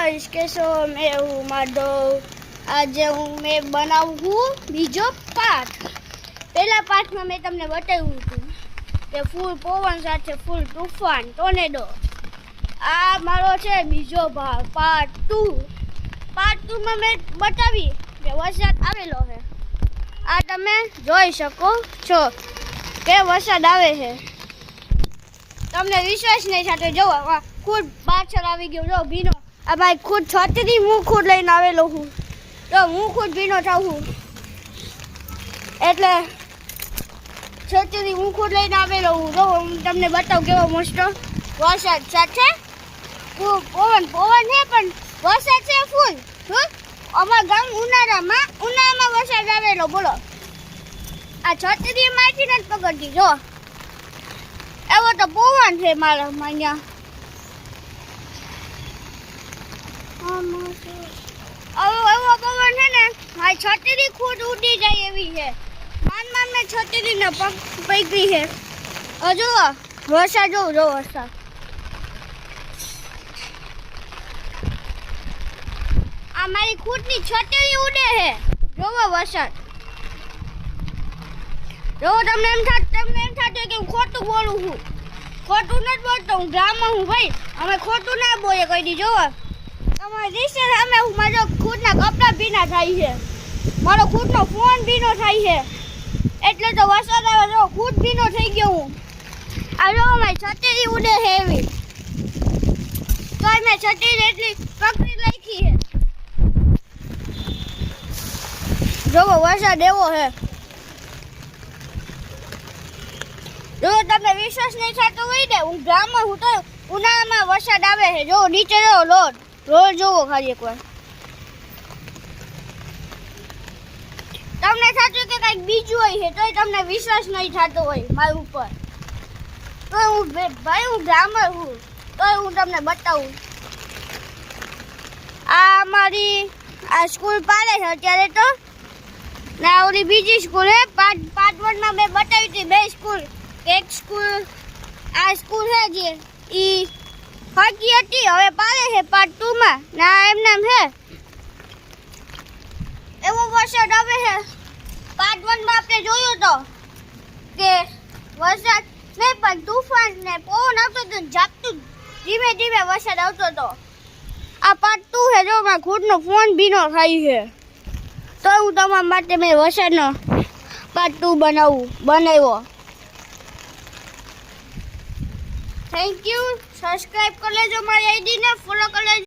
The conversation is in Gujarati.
ગાઈસ કેસો મેં હું માધવ આજે મેં બનાવું બીજો પાઠ પહેલા પાઠમાં મેં તમને બતાવ્યું હતું કે ફૂલ પવન સાથે ફૂલ તુફાન ટોર્નેડો આ મારો છે બીજો ભાગ પાર્ટ 2 માં મેં બતાવી કે વરસાદ આવેલો છે આ તમે જોઈ શકો છો કે વરસાદ આવે છે તમને વિશ્વાસ નહીં થતો જો ખુદ પાછળ આવી ગયો જો ભીનો આ ભાઈ ખુદ છત્રી હું ખુદ લઈને આવેલો હું તો હું ખુદ ભીનો થાઉં એટલે છત્રી હું ખુદ લઈને આવેલો હું જો હું તમને બતાવું કેવો મસ્ત વરસાદ સાથે પવન છે પણ વરસાદ છે ફૂલ અમારા ગામ ઉનાળામાં વરસાદ આવેલો બોલો આ છત્રી માંથી નથી પકડતી જો એવો તો પવન છે મારા અહીંયા એવો પવન છે ને મારી છત્રી ખુદ ઉડી જાય એવી છે માન મેં છત્રીને પકડી છે હજુ વરસાદ જો વરસાદ આ મારી ખુદની છત્રી ઉડે છે જોવો વરસાદ જો તમને એમ થતું કે હું ખોટું બોલું છું ખોટું નથી બોલતો હું ગામમાં હું ભાઈ અમે ખોટું ના બોલે કહી દીજો તમારે દિશે અમે મારો ખુદના કપડાં ભીના થાય છે મારો ખુદનો ફોન ભીનો થાય છે એટલે તો વરસાદ આવે જો ખુદ ભીનો થઈ ગયો હું આ જો મારી છત્રી ઉડે છે એવી તો મેં છત્રી એટલી પકડી રાખી છે જોવો વરસાદ એવો છે જો તમને વિશ્વાસ નહીં થતો હોય ને હું ગામમાં હું તો ઉનાળામાં વરસાદ આવે છે જો નીચે રોડ જોવો ખાલી એકવાર તમને થતું કે કંઈક બીજું હોય છે તોય તમને વિશ્વાસ નહીં થતો હોય મારા ઉપર તો હું ગામમાં હું તોય હું તમને બતાવું આ અમારી આ સ્કૂલ પાલે છે અત્યારે તો ના ઓલી બીજી સ્કૂલ હે પાર્ટ 1 માં મેં બતાવી હતી બે સ્કૂલ એક સ્કૂલ આ સ્કૂલ છે જે ઈ ફાકી હતી હવે પાલે છે પાર્ટ 2 માં ના એમ નામ છે એવો વરસાદ આવે છે પાર્ટ 1 માં આપણે જોયું તો કે વરસાદ નહીં પણ તુફાન ને પવન આવતો હતો ઝાપટું ધીમે ધીમે વરસાદ આવતો હતો આ પાર્ટ 2 છે જો મારા ખુદનો ફોન ભીનો થાય છે તો હું તમારા માટે મેં વરસાદનો પાર્ટ 2 બનાવ્યો થેન્ક યુ સબસ્ક્રાઇબ કરી લેજો મારી આઈડીને ફોલો કરી લેજો